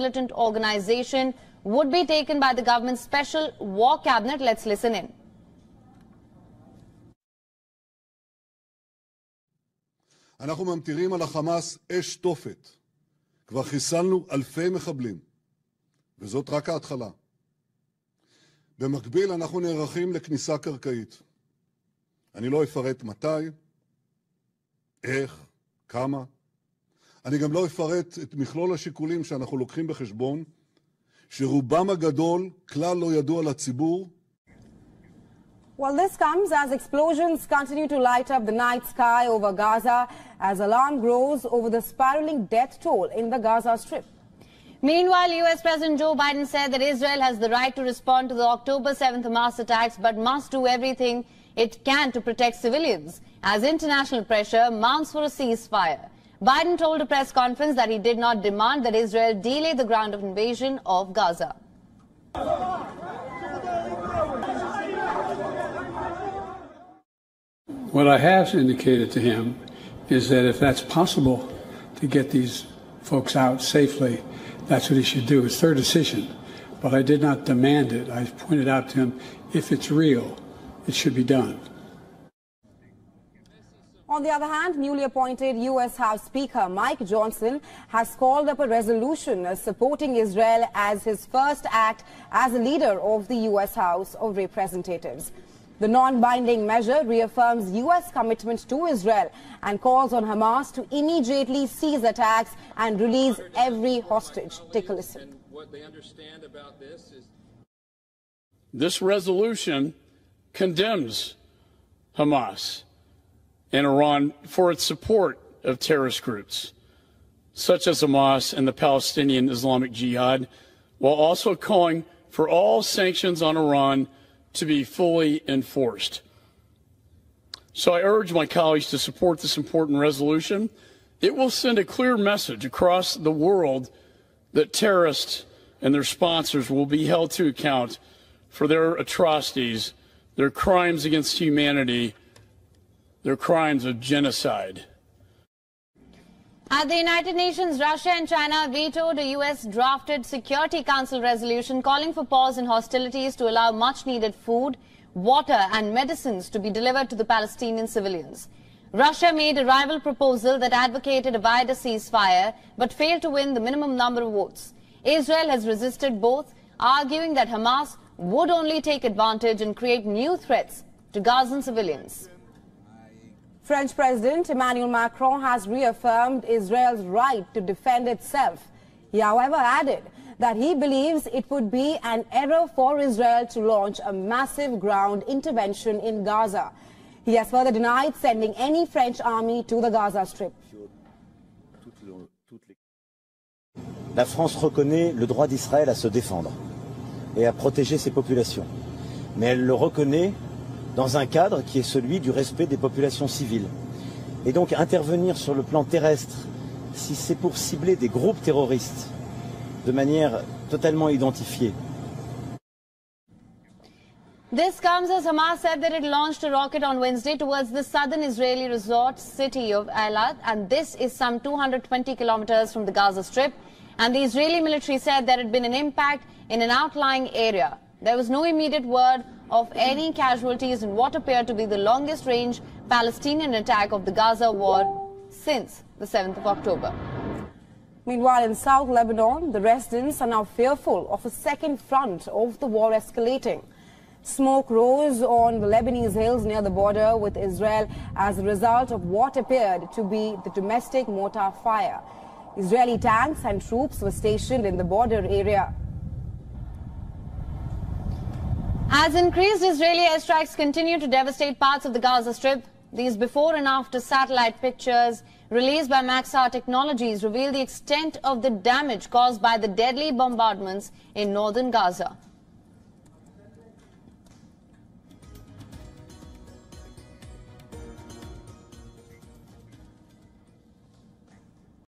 militant organization would be taken by the government's special war cabinet. Let's listen in. אנחנו ממטירים על החמאס אש תופת. כבר חיסלנו אלפי מחבלים, וזאת רק ההתחלה. במקביל אנחנו נערכים לכניסה קרקעית. אני לא אפרט מתי, איך, כמה. אני גם לא אפרט את מכלול השיקולים שאנחנו לוקחים בחשבון, שרובם הגדול כלל לא ידוע לציבור. Well, this comes as explosions continue to light up the night sky over Gaza as alarm grows over the spiraling death toll in the Gaza Strip. Meanwhile, U.S. President Joe Biden said that Israel has the right to respond to the October 7th Hamas attacks but must do everything it can to protect civilians as international pressure mounts for a ceasefire. Biden told a press conference that he did not demand that Israel delay the ground of invasion of Gaza. What I have indicated to him is that if that's possible to get these folks out safely, that's what he should do. It's their decision. But I did not demand it. I pointed out to him, if it's real, it should be done. On the other hand, newly appointed U.S. House Speaker Mike Johnson has called up a resolution supporting Israel as his first act as a leader of the U.S. House of Representatives. The non-binding measure reaffirms U.S. commitment to Israel and calls on Hamas to immediately cease attacks and release every hostage. Take a listen. What they understand about this resolution condemns Hamas and Iran for its support of terrorist groups, such as Hamas and the Palestinian Islamic Jihad, while also calling for all sanctions on Iran to be fully enforced. So I urge my colleagues to support this important resolution. It will send a clear message across the world that terrorists and their sponsors will be held to account for their atrocities, their crimes against humanity, their crimes of genocide. At the United Nations, Russia and China vetoed a U.S.-drafted Security Council resolution calling for pause in hostilities to allow much-needed food, water and medicines to be delivered to the Palestinian civilians. Russia made a rival proposal that advocated a wider ceasefire but failed to win the minimum number of votes. Israel has resisted both, arguing that Hamas would only take advantage and create new threats to Gazan civilians. French President Emmanuel Macron has reaffirmed Israel's right to defend itself. He, however, added that he believes it would be an error for Israel to launch a massive ground intervention in Gaza. He has further denied sending any French army to the Gaza Strip. La France reconnaît le droit d'Israël à se défendre et à protéger ses populations. Mais elle le reconnaît dans un cadre qui est celui du respect des populations civiles. Et donc intervenir sur le plan terrestre, si c'est pour cibler des groupes terroristes de manière totalement identifiée. This comes as Hamas said that it launched a rocket on Wednesday towards the southern Israeli resort city of Eilat, and this is some 220 kilometers from the Gaza Strip. And the Israeli military said there had been an impact in an outlying area. There was no immediate word of any casualties in what appeared to be the longest-range Palestinian attack of the Gaza war since the 7th of October. Meanwhile, in South Lebanon, the residents are now fearful of a second front of the war escalating. Smoke rose on the Lebanese hills near the border with Israel as a result of what appeared to be the domestic mortar fire. Israeli tanks and troops were stationed in the border area. As increased Israeli airstrikes continue to devastate parts of the Gaza Strip, these before and after satellite pictures released by Maxar Technologies reveal the extent of the damage caused by the deadly bombardments in northern Gaza.